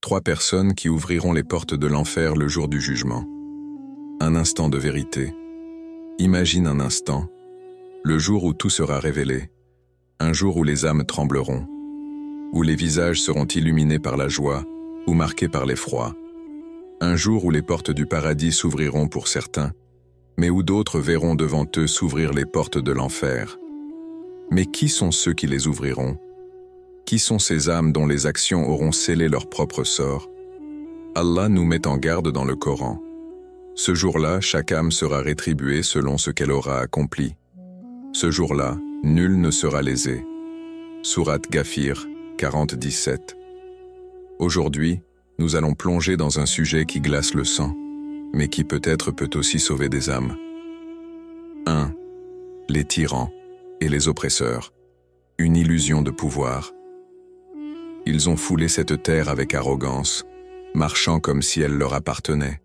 3 personnes qui ouvriront les portes de l'enfer le jour du jugement. Un instant de vérité. Imagine un instant, le jour où tout sera révélé, un jour où les âmes trembleront, où les visages seront illuminés par la joie ou marqués par l'effroi, un jour où les portes du paradis s'ouvriront pour certains, mais où d'autres verront devant eux s'ouvrir les portes de l'enfer. Mais qui sont ceux qui les ouvriront? Qui sont ces âmes dont les actions auront scellé leur propre sort? Allah nous met en garde dans le Coran. Ce jour-là, chaque âme sera rétribuée selon ce qu'elle aura accompli. Ce jour-là, nul ne sera lésé. Sourate Ghafir 40-17. Aujourd'hui, nous allons plonger dans un sujet qui glace le sang, mais qui peut-être peut aussi sauver des âmes. 1. Les tyrans et les oppresseurs. Une illusion de pouvoir. Ils ont foulé cette terre avec arrogance, marchant comme si elle leur appartenait.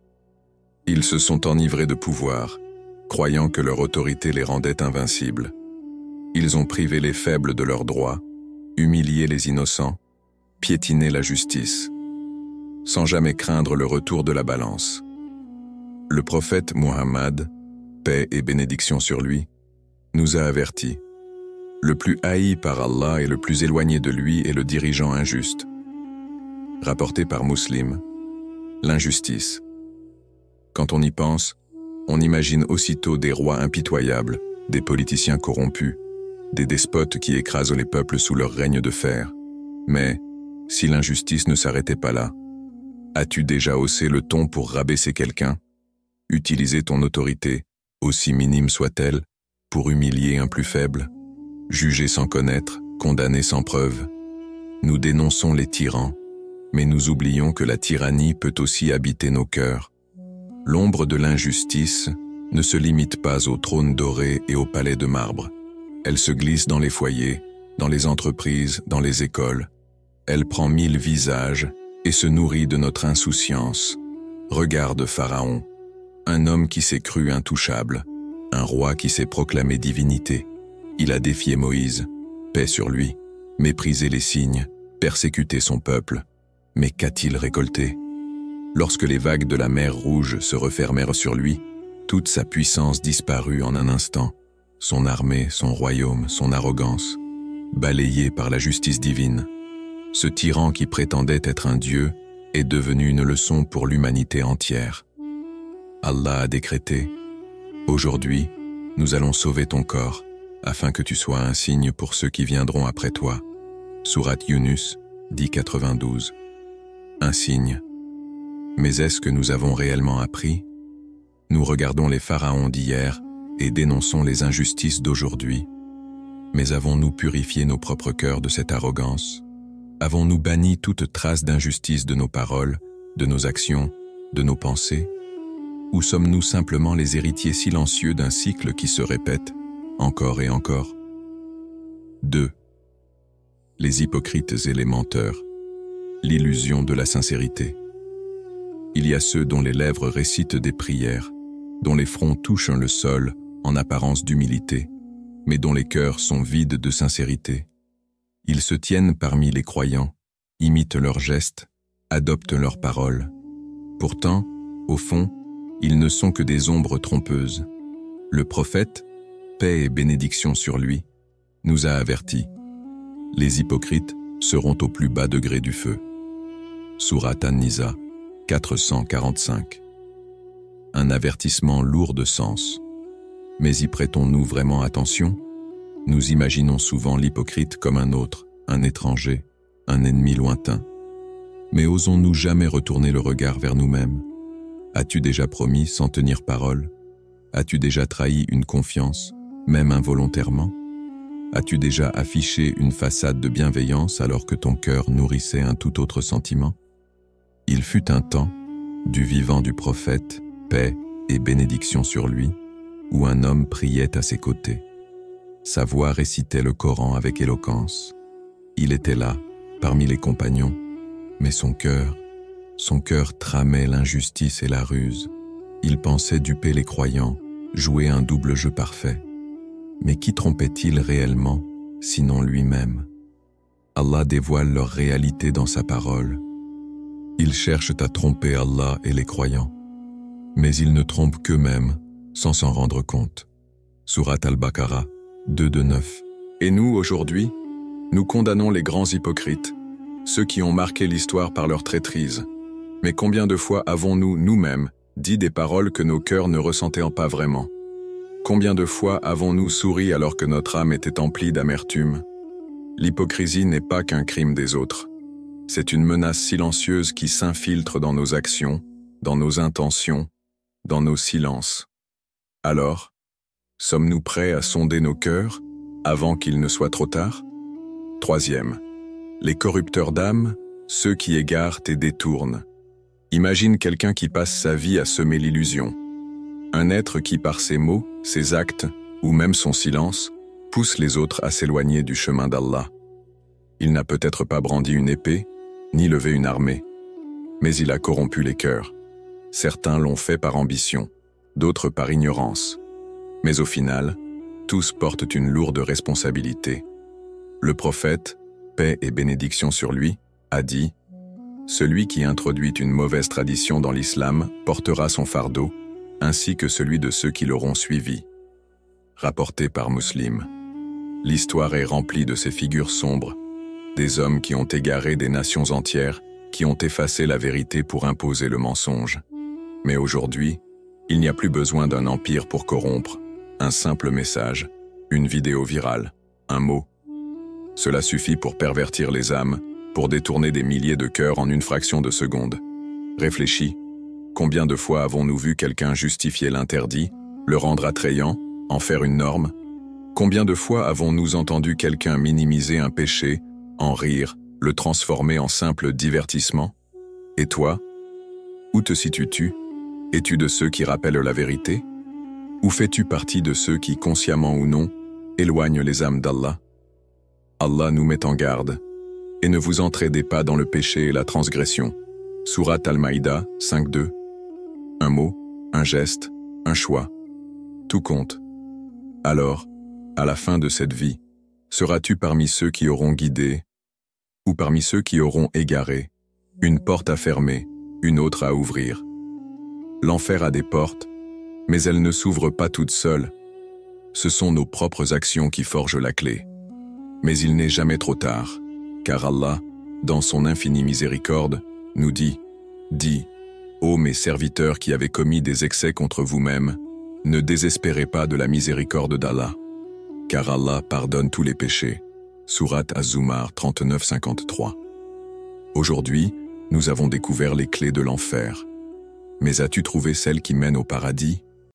Ils se sont enivrés de pouvoir, croyant que leur autorité les rendait invincibles. Ils ont privé les faibles de leurs droits, humilié les innocents, piétiné la justice, sans jamais craindre le retour de la balance. Le prophète Muhammad, paix et bénédiction sur lui, nous a avertis. Le plus haï par Allah et le plus éloigné de lui est le dirigeant injuste. Rapporté par Muslim, l'injustice. Quand on y pense, on imagine aussitôt des rois impitoyables, des politiciens corrompus, des despotes qui écrasent les peuples sous leur règne de fer. Mais, si l'injustice ne s'arrêtait pas là, as-tu déjà haussé le ton pour rabaisser quelqu'un? Utiliser ton autorité, aussi minime soit-elle, pour humilier un plus faible? Juger sans connaître, condamner sans preuve? Nous dénonçons les tyrans, mais nous oublions que la tyrannie peut aussi habiter nos cœurs. L'ombre de l'injustice ne se limite pas au trône doré et au palais de marbre. Elle se glisse dans les foyers, dans les entreprises, dans les écoles. Elle prend 1000 visages et se nourrit de notre insouciance. Regarde Pharaon, un homme qui s'est cru intouchable, un roi qui s'est proclamé divinité. Il a défié Moïse, paix sur lui, méprisé les signes, persécuté son peuple. Mais qu'a-t-il récolté? Lorsque les vagues de la mer Rouge se refermèrent sur lui, toute sa puissance disparut en un instant, son armée, son royaume, son arrogance, balayés par la justice divine. Ce tyran qui prétendait être un dieu est devenu une leçon pour l'humanité entière. Allah a décrété « Aujourd'hui, nous allons sauver ton corps, afin que tu sois un signe pour ceux qui viendront après toi. » Sourate Yunus 10-92. Un signe. Mais est-ce que nous avons réellement appris? Nous regardons les pharaons d'hier et dénonçons les injustices d'aujourd'hui. Mais avons-nous purifié nos propres cœurs de cette arrogance? Avons-nous banni toute trace d'injustice de nos paroles, de nos actions, de nos pensées? Ou sommes-nous simplement les héritiers silencieux d'un cycle qui se répète, encore et encore? 2. Les hypocrites et les menteurs. L'illusion de la sincérité. Il y a ceux dont les lèvres récitent des prières, dont les fronts touchent le sol en apparence d'humilité, mais dont les cœurs sont vides de sincérité. Ils se tiennent parmi les croyants, imitent leurs gestes, adoptent leurs paroles. Pourtant, au fond, ils ne sont que des ombres trompeuses. Le prophète, paix et bénédiction sur lui, nous a avertis. Les hypocrites seront au plus bas degré du feu. Sourate An-Nisa 445. Un avertissement lourd de sens. Mais y prêtons-nous vraiment attention? Nous imaginons souvent l'hypocrite comme un autre, un étranger, un ennemi lointain. Mais osons-nous jamais retourner le regard vers nous-mêmes? As-tu déjà promis sans tenir parole? As-tu déjà trahi une confiance, même involontairement? As-tu déjà affiché une façade de bienveillance alors que ton cœur nourrissait un tout autre sentiment? Il fut un temps, du vivant du prophète, paix et bénédiction sur lui, où un homme priait à ses côtés. Sa voix récitait le Coran avec éloquence. Il était là, parmi les compagnons, mais son cœur tramait l'injustice et la ruse. Il pensait duper les croyants, jouer un double jeu parfait. Mais qui trompait-il réellement, sinon lui-même? Allah dévoile leur réalité dans sa parole. Ils cherchent à tromper Allah et les croyants, mais ils ne trompent qu'eux-mêmes sans s'en rendre compte. Sourate Al-Baqarah 2-9. Et nous, aujourd'hui, nous condamnons les grands hypocrites, ceux qui ont marqué l'histoire par leur traîtrise. Mais combien de fois avons-nous, nous-mêmes, dit des paroles que nos cœurs ne ressentaient pas vraiment? Combien de fois avons-nous souri alors que notre âme était emplie d'amertume? L'hypocrisie n'est pas qu'un crime des autres. C'est une menace silencieuse qui s'infiltre dans nos actions, dans nos intentions, dans nos silences. Alors, sommes-nous prêts à sonder nos cœurs avant qu'il ne soit trop tard? Troisième, les corrupteurs d'âme, ceux qui égarent et détournent. Imagine quelqu'un qui passe sa vie à semer l'illusion. Un être qui, par ses mots, ses actes, ou même son silence, pousse les autres à s'éloigner du chemin d'Allah. Il n'a peut-être pas brandi une épée, ni levé une armée, mais il a corrompu les cœurs. Certains l'ont fait par ambition, d'autres par ignorance. Mais au final, tous portent une lourde responsabilité. Le prophète, paix et bénédiction sur lui, a dit « Celui qui introduit une mauvaise tradition dans l'islam portera son fardeau, ainsi que celui de ceux qui l'auront suivi. » Rapporté par Muslim. L'histoire est remplie de ces figures sombres, des hommes qui ont égaré des nations entières, qui ont effacé la vérité pour imposer le mensonge. Mais aujourd'hui, il n'y a plus besoin d'un empire pour corrompre, un simple message, une vidéo virale, un mot. Cela suffit pour pervertir les âmes, pour détourner des milliers de cœurs en une fraction de seconde. Réfléchis, combien de fois avons-nous vu quelqu'un justifier l'interdit, le rendre attrayant, en faire une norme? Combien de fois avons-nous entendu quelqu'un minimiser un péché, en rire, le transformer en simple divertissement? Et toi? Où te situes-tu? Es-tu de ceux qui rappellent la vérité? Ou fais-tu partie de ceux qui, consciemment ou non, éloignent les âmes d'Allah? Allah nous met en garde. Et ne vous entraidez pas dans le péché et la transgression. Sourate Al-Maïda 5-2. Un mot, un geste, un choix. Tout compte. Alors, à la fin de cette vie, seras-tu parmi ceux qui auront guidé, ou parmi ceux qui auront égaré, une porte à fermer, une autre à ouvrir? L'enfer a des portes, mais elles ne s'ouvrent pas toutes seules. Ce sont nos propres actions qui forgent la clé. Mais il n'est jamais trop tard, car Allah, dans son infinie miséricorde, nous dit « Dis, ô mes serviteurs qui avez commis des excès contre vous-mêmes, ne désespérez pas de la miséricorde d'Allah, car Allah pardonne tous les péchés. » Sourate Az-Zumar 39-53. Aujourd'hui, nous avons découvert les clés de l'enfer. Mais as-tu trouvé celle qui mène au paradis?